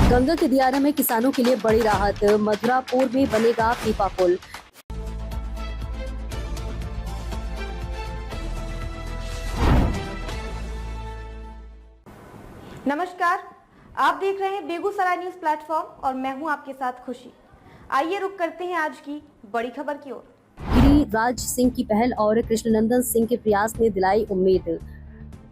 गंगा के दियारा में किसानों के लिए बड़ी राहत, मथुरापुर में बनेगा पीपा पुल। नमस्कार, आप देख रहे हैं बेगूसराय न्यूज प्लेटफॉर्म और मैं हूं आपके साथ खुशी। आइए रुक करते हैं आज की बड़ी खबर की ओर। गिरिराज सिंह की पहल और कृष्णनंदन सिंह के प्रयास ने दिलाई उम्मीद।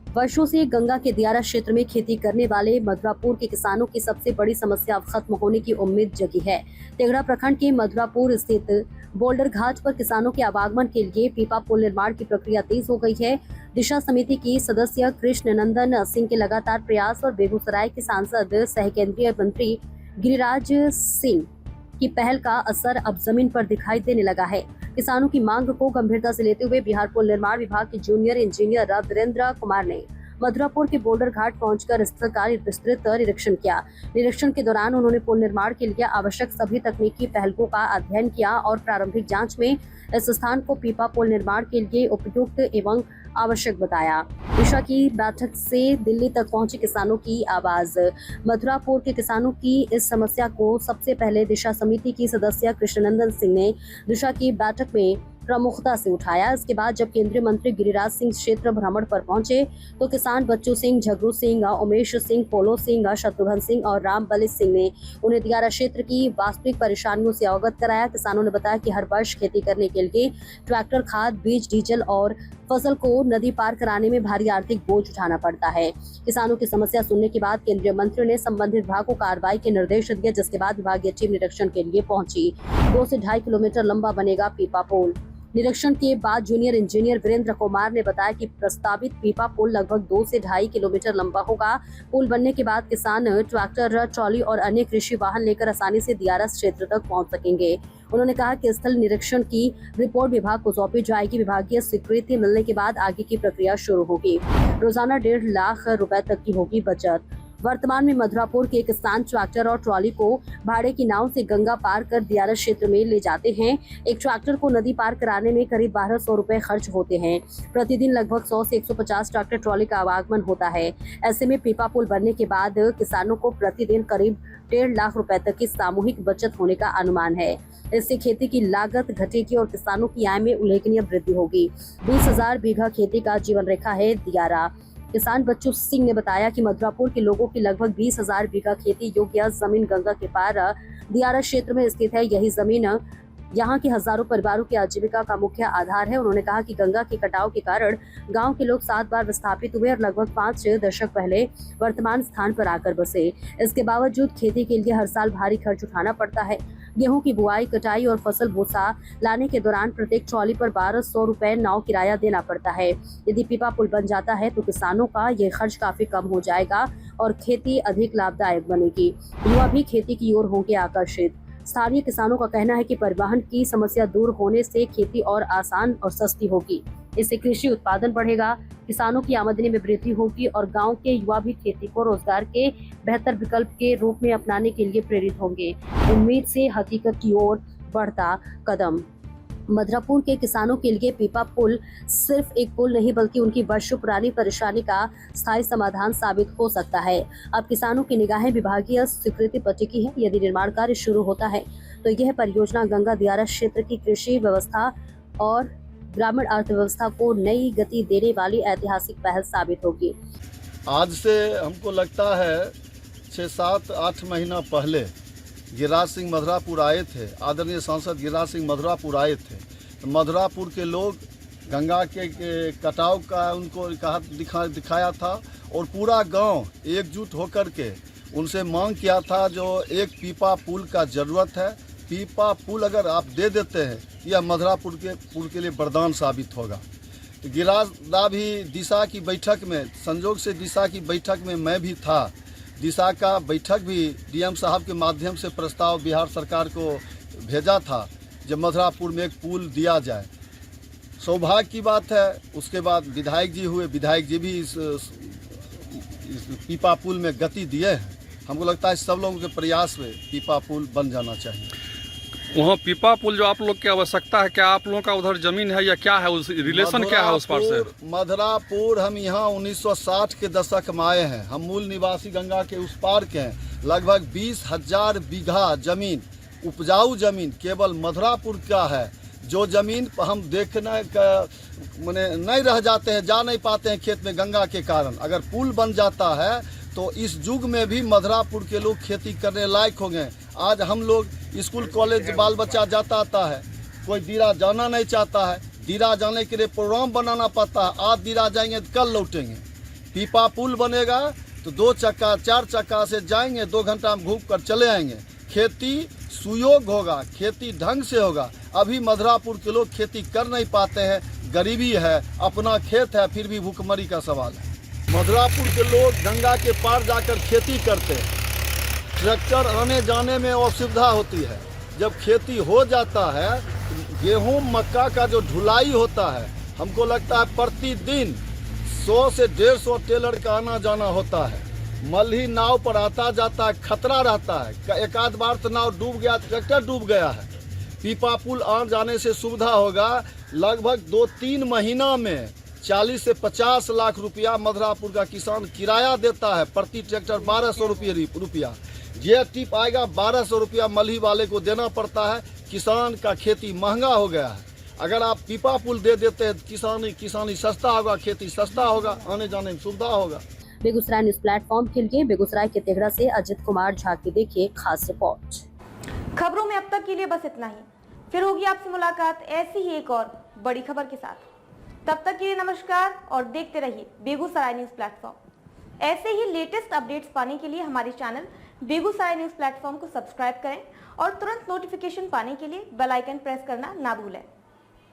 वर्षों से गंगा के दियारा क्षेत्र में खेती करने वाले मथुरापुर के किसानों की सबसे बड़ी समस्या अब खत्म होने की उम्मीद जगी है। तेघड़ा प्रखंड के मथुरापुर स्थित बोल्डर घाट पर किसानों के आवागमन के लिए पीपा पुल निर्माण की प्रक्रिया तेज हो गई है। दिशा समिति की सदस्य कृष्णनंदन सिंह के लगातार प्रयास और बेगूसराय के सांसद सह केंद्रीय मंत्री गिरिराज सिंह की पहल का असर अब जमीन पर दिखाई देने लगा है। किसानों की मांग को गंभीरता से लेते हुए बिहार पुल निर्माण विभाग के जूनियर इंजीनियर वीरेंद्र कुमार ने मथुरापुर के बोल्डर घाट पहुंचकर स्थल का विस्तृत निरीक्षण किया। निरीक्षण के दौरान उन्होंने पुल निर्माण के लिए आवश्यक सभी तकनीकी पहलुओं का अध्ययन किया और प्रारंभिक जांच में इस स्थान को पीपा पुल निर्माण के लिए उपयुक्त एवं आवश्यक बताया। दिशा की बैठक से दिल्ली तक पहुंचे किसानों की आवाज। मथुरापुर के किसानों की इस समस्या को सबसे पहले दिशा समिति की सदस्य कृष्णनंदन सिंह ने दिशा की बैठक में प्रमुखता से उठाया। इसके बाद जब केंद्रीय मंत्री गिरिराज सिंह क्षेत्र भ्रमण पर पहुंचे तो किसान बच्चू सिंह, झगरू सिंह, उमेश सिंह, पोलो सिंह, शत्रुघ्न सिंह और राम बलि सिंह ने उन्हें दियारा क्षेत्र की वास्तविक परेशानियों से अवगत कराया। किसानों ने बताया कि हर वर्ष खेती करने के लिए ट्रैक्टर, खाद, बीज, डीजल और फसल को नदी पार कराने में भारी आर्थिक बोझ उठाना पड़ता है। किसानों की समस्या सुनने के बाद केंद्रीय मंत्री ने संबंधित विभाग को कार्रवाई के निर्देश दिए, जिसके बाद विभागीय टीम निरीक्षण के लिए पहुंची। 2 से 2.5 किलोमीटर लंबा बनेगा पीपा पुल। निरीक्षण के बाद जूनियर इंजीनियर वीरेंद्र कुमार ने बताया कि प्रस्तावित पीपा पुल लगभग 2 से 2.5 किलोमीटर लंबा होगा। पुल बनने के बाद किसान ट्रैक्टर, ट्रॉली और अन्य कृषि वाहन लेकर आसानी से दियारा क्षेत्र तक पहुंच सकेंगे। उन्होंने कहा कि स्थल निरीक्षण की रिपोर्ट विभाग को सौंपी जाएगी। विभागीय स्वीकृति मिलने के बाद आगे की प्रक्रिया शुरू होगी। रोजाना 1.5 लाख रुपए तक की होगी बचत। वर्तमान में मथुरापुर के किसान ट्रैक्टर और ट्रॉली को भाड़े की नाव से गंगा पार कर दियारा क्षेत्र में ले जाते हैं। एक ट्रैक्टर को नदी पार कराने में करीब 1200 रुपए खर्च होते हैं। प्रतिदिन लगभग 100 से 150 ट्रैक्टर ट्रॉली का आवागमन होता है। ऐसे में पीपा पुल बनने के बाद किसानों को प्रतिदिन करीब 1.5 लाख रुपए तक की सामूहिक बचत होने का अनुमान है। इससे खेती की लागत घटेगी और किसानों की आय में उल्लेखनीय वृद्धि होगी। 20,000 बीघा खेती का जीवन रेखा है दियारा। किसान बच्चू सिंह ने बताया कि मथुरापुर के लोगों की लगभग 20,000 बीघा खेती योग्य जमीन गंगा के पार दियारा क्षेत्र में स्थित है। यही जमीन यहाँ के हजारों परिवारों की आजीविका का मुख्य आधार है। उन्होंने कहा कि गंगा के कटाव के कारण गांव के लोग 7 बार विस्थापित हुए और लगभग 5 दशक पहले वर्तमान स्थान पर आकर बसे। इसके बावजूद खेती के लिए हर साल भारी खर्च उठाना पड़ता है। गेहूं की बुआई, कटाई और फसल भूसा लाने के दौरान प्रत्येक ट्रॉली पर 1200 रुपए नाव किराया देना पड़ता है। यदि पीपा पुल बन जाता है तो किसानों का ये खर्च काफी कम हो जाएगा और खेती अधिक लाभदायक बनेगी। युवा भी खेती की ओर होंगे आकर्षित। स्थानीय किसानों का कहना है कि परिवहन की समस्या दूर होने से खेती और आसान और सस्ती होगी। इससे कृषि उत्पादन बढ़ेगा, किसानों की आमदनी में वृद्धि होगी और गांव के युवा भी खेती को रोजगार के बेहतर विकल्प के रूप में अपनाने के लिए प्रेरित होंगे। उम्मीद से हकीकत की ओर बढ़ता कदम। मथुरापुर के किसानों के लिए पीपा पुल सिर्फ एक पुल नहीं बल्कि उनकी वर्षों पुरानी परेशानी का स्थायी समाधान साबित हो सकता है। अब किसानों की निगाहें विभागीय स्वीकृति पर टिकी है। यदि निर्माण कार्य शुरू होता है तो यह परियोजना गंगा दियारा क्षेत्र की कृषि व्यवस्था और ग्रामीण अर्थव्यवस्था को नई गति देने वाली ऐतिहासिक पहल साबित होगी। आज से हमको लगता है 6-7-8 महीना पहले गिरिराज सिंह मथुरापुर आए थे। आदरणीय सांसद गिरिराज सिंह मथुरापुर आए थे तो मथुरापुर के लोग गंगा के कटाव का उनको दिखाया था और पूरा गांव एकजुट होकर के उनसे मांग किया था जो एक पीपा पुल का ज़रूरत है। पीपा पुल अगर आप दे देते हैं यह मथुरापुर के लिए वरदान साबित होगा। गिरिराज दा भी दिशा की बैठक में, संजोग से दिशा की बैठक में मैं भी था। दिशा का बैठक भी डीएम साहब के माध्यम से प्रस्ताव बिहार सरकार को भेजा था जब मथुरापुर में एक पुल दिया जाए। सौभाग्य की बात है उसके बाद विधायक जी हुए, विधायक जी भी इस पीपा पुल में गति दिए हैं। हमको लगता है सब लोगों के प्रयास में पीपा पुल बन जाना चाहिए। वहाँ पीपा पुल जो आप लोग की आवश्यकता है, क्या आप लोगों का उधर जमीन है या क्या है, उस रिलेशन क्या है उस पार से? मधुरापुर हम यहाँ 1960 के दशक में आए हैं। हम मूल निवासी गंगा के उस पार के हैं। लगभग 20,000 बीघा जमीन, उपजाऊ जमीन केवल मधुरापुर का है। जो जमीन पर हम देखने का माने नहीं रह जाते हैं, जा नहीं पाते हैं खेत में गंगा के कारण। अगर पुल बन जाता है तो इस युग में भी मधुरापुर के लोग खेती करने लायक हो गए। आज हम लोग स्कूल कॉलेज बाल बच्चा जाता आता है, कोई दीरा जाना नहीं चाहता है। दीरा जाने के लिए प्रोग्राम बनाना पड़ता है। आज दीरा जाएंगे तो कल लौटेंगे। पीपा पुल बनेगा तो 2 चक्का 4 चक्का से जाएंगे, 2 घंटा में घूम कर चले आएंगे। खेती सुयोग होगा, खेती ढंग से होगा। अभी मधुरापुर के लोग खेती कर नहीं पाते हैं, गरीबी है, अपना खेत है, फिर भी भूखमरी का सवाल है। मधुरापुर के लोग गंगा के पार जाकर खेती करते हैं। ट्रैक्टर आने जाने में असुविधा होती है। जब खेती हो जाता है, गेहूं मक्का का जो ढुलाई होता है, हमको लगता है प्रतिदिन 100 से 150 टेलर का आना जाना होता है। मल्ही नाव पर आता जाता है, खतरा रहता है। एक आध बार तो नाव डूब गया, ट्रैक्टर डूब गया है। पीपा पुल आने जाने से सुविधा होगा। लगभग 2-3 महीना में 40 से 50 लाख रुपया मधुरापुर का किसान किराया देता है। प्रति ट्रैक्टर 1200 रुपया। जीएसटी आएगा, 1200 रुपया मल्ही वाले को देना पड़ता है। किसान का खेती महंगा हो गया है। अगर आप पीपा पुल दे देते हैं, किसानी सस्ता होगा, खेती सस्ता होगा, आने जाने में सुविधा होगा। बेगूसराय न्यूज प्लेटफॉर्म के लिए बेगूसराय के तेघड़ा से अजित कुमार झा की देखिए खास रिपोर्ट। खबरों में अब तक के लिए बस इतना ही। फिर होगी आपसे मुलाकात ऐसी ही एक और बड़ी खबर के साथ। तब तक के लिए नमस्कार और देखते रहिए बेगूसराय न्यूज प्लेटफॉर्म। ऐसे ही लेटेस्ट अपडेट्स पाने के लिए हमारे चैनल बेगूसराय न्यूज प्लेटफॉर्म को सब्सक्राइब करें और तुरंत नोटिफिकेशन पाने के लिए बेल आइकन प्रेस करना ना भूलें।